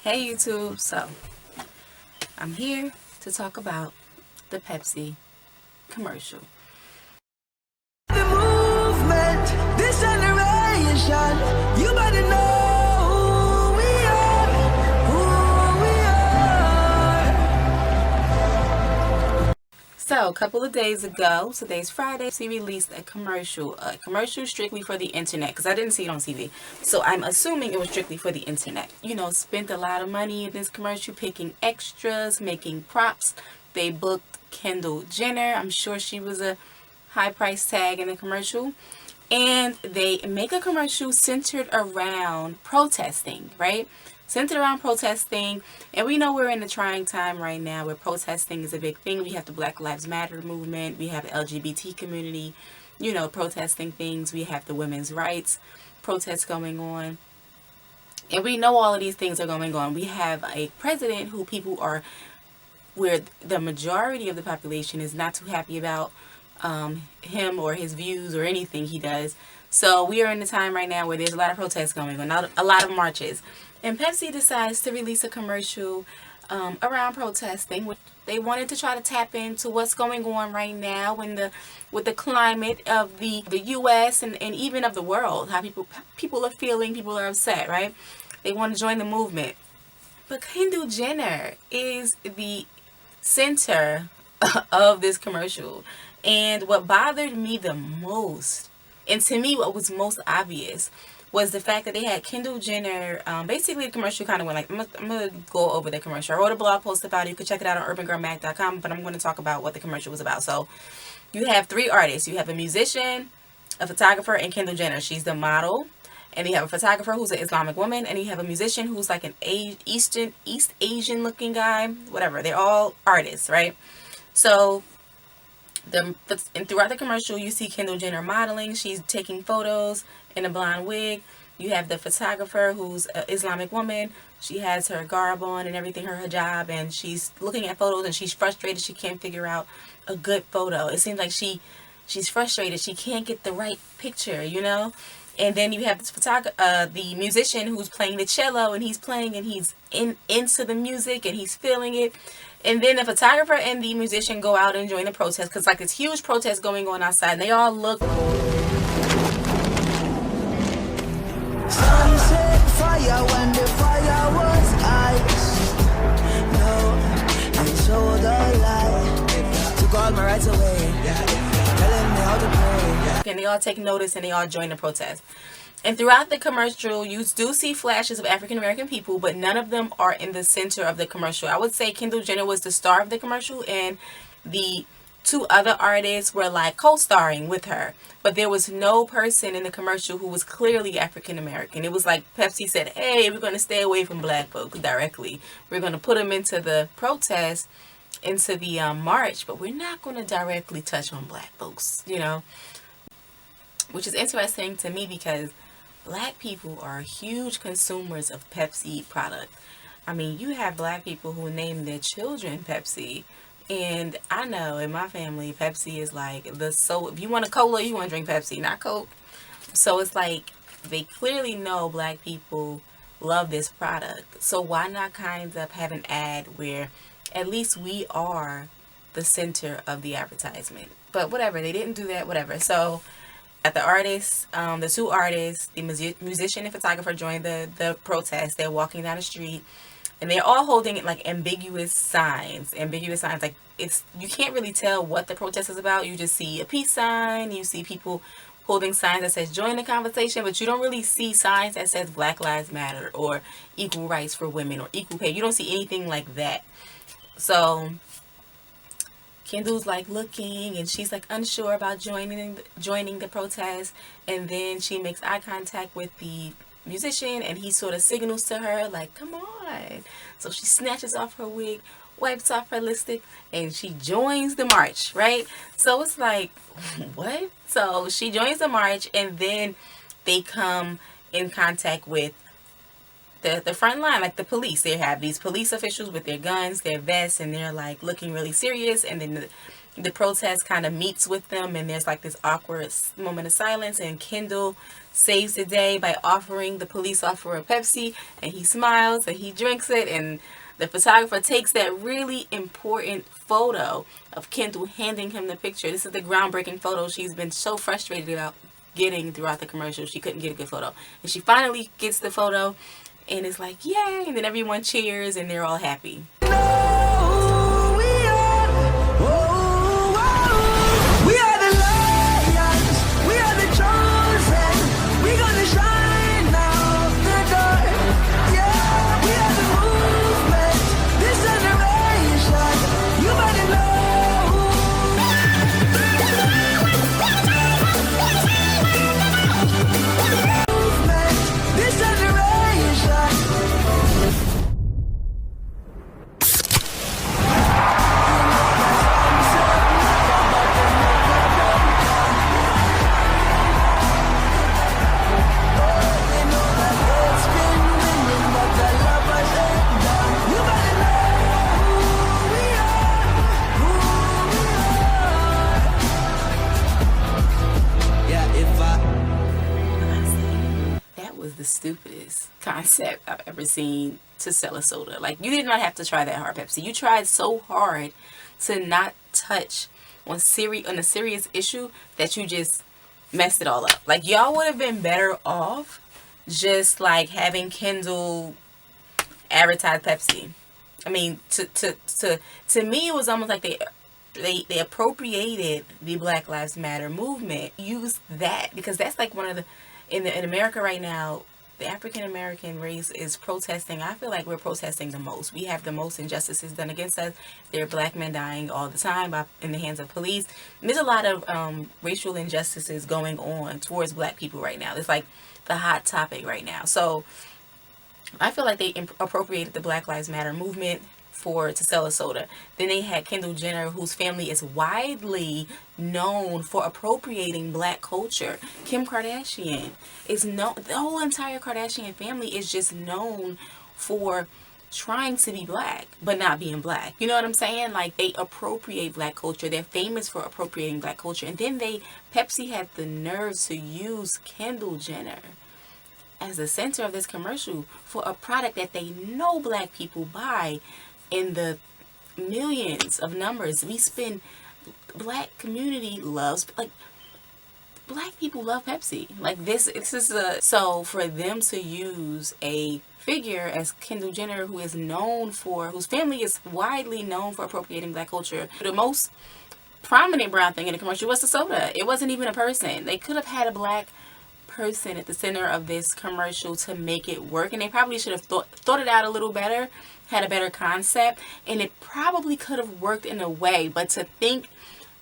Hey YouTube, so I'm here to talk about the Pepsi commercial. The movement, this generation, you better know who we are, who we are. So a couple of days ago, today's Friday, she released a commercial strictly for the internet, because I didn't see it on TV. So I'm assuming it was strictly for the internet. You know, spent a lot of money in this commercial, picking extras, making props. They booked Kendall Jenner. I'm sure she was a high price tag in the commercial. And they make a commercial centered around protesting, right? Centered around protesting. And we know we're in a trying time right now where protesting is a big thing. We have the Black Lives Matter movement. We have the LGBT community, protesting things. We have the women's rights protests going on. And we know all of these things are going on. We have a president who people are, where the majority of the population is not too happy about him or his views or anything he does. So we are in a time right now where there's a lot of protests going on, a lot of marches. And Pepsi decides to release a commercial around protesting. They wanted to try to tap into what's going on right now with the climate of the U.S. and even of the world, how people are feeling, people are upset, right? They want to join the movement. But Kendall Jenner is the center of this commercial. And what bothered me the most, and to me what was most obvious, was the fact that they had Kendall Jenner. Basically, the commercial kind of went like, I'm going to go over the commercial. I wrote a blog post about it. You can check it out on urbangirlmag.com, but I'm going to talk about what the commercial was about. So you have three artists. You have a musician, a photographer, and Kendall Jenner. She's the model. And you have a photographer who's an Islamic woman, and you have a musician who's like an East Asian looking guy, whatever. They're all artists, right? So and throughout the commercial, you see Kendall Jenner modeling. She's taking photos in a blonde wig. You have the photographer who's an Islamic woman. She has her garb on and everything, her hijab, and she's looking at photos and she's frustrated. She can't figure out a good photo. It seems like she's frustrated. She can't get the right picture, And then you have this the musician who's playing the cello, and he's playing and he's into the music and he's feeling it. And then the photographer and the musician go out and join the protest, because like this huge protest going on outside, and they all look. Sunset fire when the fire was ice. No, I showed the light. Took all my rights away. Telling me how to pray. And they all take notice and they all join the protest. And throughout the commercial, you do see flashes of African American people, but none of them are in the center of the commercial. I would say Kendall Jenner was the star of the commercial, and the two other artists were like co-starring with her. But there was no person in the commercial who was clearly African American. It was like Pepsi said, hey, we're going to stay away from black folks directly. We're going to put them into the protest, into the march, but we're not going to directly touch on black folks, Which is interesting to me because black people are huge consumers of Pepsi product. I mean, you have black people who name their children Pepsi. And I know in my family, Pepsi is like if you want a cola, you want to drink Pepsi, not Coke. So it's like they clearly know black people love this product. So why not kind of have an ad where at least we are the center of the advertisement? But whatever, they didn't do that, whatever. So at the two artists, the musician and photographer joined the protest. They're walking down the street, and they're all holding like ambiguous signs. Like you can't really tell what the protest is about. You just see a peace sign. You see people holding signs that says join the conversation, but you don't really see signs that says Black Lives Matter or equal rights for women or equal pay. You don't see anything like that. So Kendall's like looking, and she's like unsure about joining the protest, and then she makes eye contact with the musician, and he sort of signals to her like, come on. So she snatches off her wig, wipes off her lipstick, and she joins the march, right? So it's like, what? So she joins the march, and then they come in contact with the front line, like the police. They have these police officials with their guns, their vests, and they're like looking really serious. And then the protest kind of meets with them, and there's like this awkward moment of silence, and Kendall saves the day by offering the police officer a Pepsi, and he smiles and he drinks it, and the photographer takes that really important photo of Kendall handing him the picture. This is the groundbreaking photo she's been so frustrated about getting throughout the commercial. She couldn't get a good photo, and she finally gets the photo, and it's like, yay, and then everyone cheers and they're all happy. The stupidest concept I've ever seen to sell a soda. Like, you did not have to try that hard, Pepsi. You tried so hard to not touch on a serious issue that you just messed it all up. Like, y'all would have been better off just like having Kendall advertise Pepsi. I mean, to me, it was almost like they appropriated the Black Lives Matter movement. Use that because that's like one of the in America right now, the African American race is protesting. I feel like we're protesting the most. We have the most injustices done against us. There are black men dying all the time in the hands of police. And there's a lot of racial injustices going on towards black people right now. It's like the hot topic right now. So I feel like they appropriated the Black Lives Matter movement to sell a soda. Then they had Kendall Jenner, whose family is widely known for appropriating black culture. Kim Kardashian is known, the whole entire Kardashian family is just known for trying to be black but not being black. You know what I'm saying? Like, they appropriate black culture. They're famous for appropriating black culture. And then Pepsi had the nerve to use Kendall Jenner as the center of this commercial for a product that they know black people buy in the millions of numbers. Black community loves, like, black people love Pepsi. Like, this is so for them to use a figure as Kendall Jenner, whose family is widely known for appropriating black culture, the most prominent brown thing in the commercial was the soda. It wasn't even a person. They could have had a black person at the center of this commercial to make it work, and they probably should have thought it out a little better, had a better concept, and it probably could have worked in a way. But to think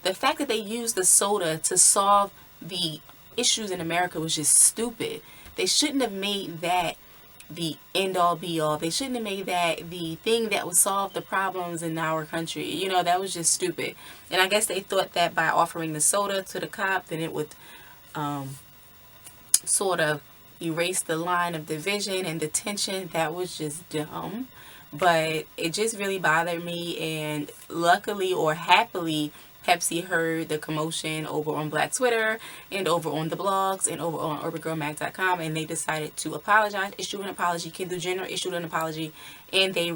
the fact that they used the soda to solve the issues in America was just stupid. They shouldn't have made that the end all be all. They shouldn't have made that the thing that would solve the problems in our country. You know, that was just stupid. And I guess they thought that by offering the soda to the cop, then it would sort of erase the line of division and the tension. That was just dumb. But it just really bothered me, and luckily or happily, Pepsi heard the commotion over on Black Twitter and over on the blogs and over on urbangirlmag.com, and they decided to apologize, issue an apology. Kendall Jenner issued an apology, and they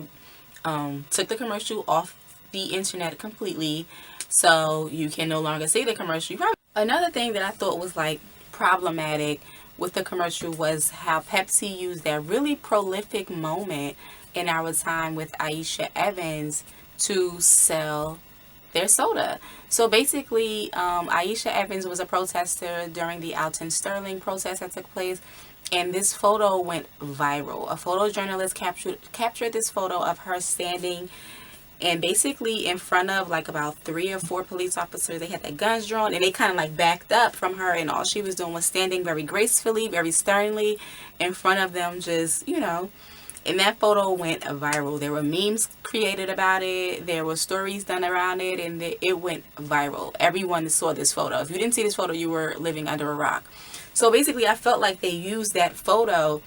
took the commercial off the internet completely, so you can no longer see the commercial. Another thing that I thought was like problematic with the commercial was how Pepsi used that really prolific moment in our time with Aisha Evans to sell their soda. So basically, Aisha Evans was a protester during the Alton Sterling protest that took place, and this photo went viral. A photojournalist captured this photo of her standing and basically in front of like about 3 or 4 police officers. They had their guns drawn, and they kind of like backed up from her, and all she was doing was standing very gracefully, very sternly in front of them, just, you know. And that photo went viral. There were memes created about it. There were stories done around it, and it went viral. Everyone saw this photo. If you didn't see this photo, you were living under a rock. So basically, I felt like they used that photo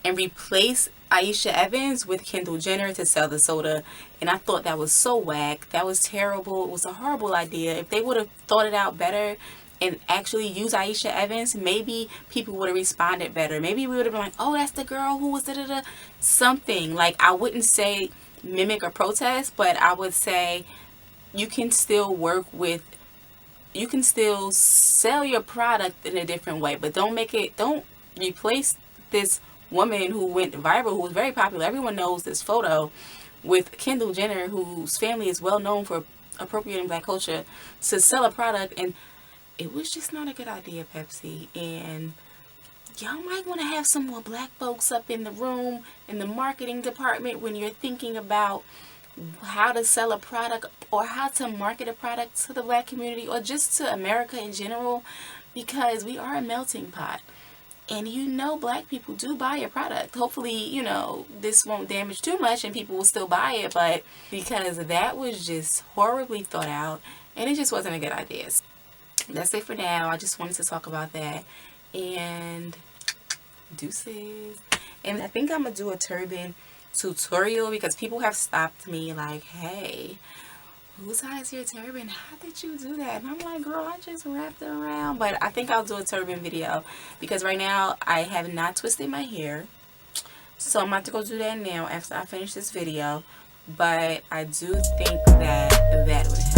and replaced Aisha Evans with Kendall Jenner to sell the soda, and I thought that was so whack. That was terrible. It was a horrible idea. If they would have thought it out better and actually used Aisha Evans, maybe people would have responded better. Maybe we would have been like, oh, that's the girl who was da-da-da. Something. Like, I wouldn't say mimic or protest, but I would say you can still you can still sell your product in a different way, but don't replace this woman who went viral, who was very popular. Everyone knows this photo with Kendall Jenner, whose family is well known for appropriating black culture, to sell a product. And it was just not a good idea, Pepsi. And y'all might want to have some more black folks up in the room in the marketing department when you're thinking about how to sell a product or how to market a product to the black community or just to America in general, because we are a melting pot. And black people do buy your product. Hopefully, this won't damage too much and people will still buy it, but because that was just horribly thought out and it just wasn't a good idea. That's it for now. I just wanted to talk about that. And deuces. And I think I'm going to do a turban tutorial because people have stopped me like, hey, whose size your turban? How did you do that? And I'm like, girl, I just wrapped it around. But I think I'll do a turban video because right now I have not twisted my hair. So I'm about to go do that now after I finish this video. But I do think that would help.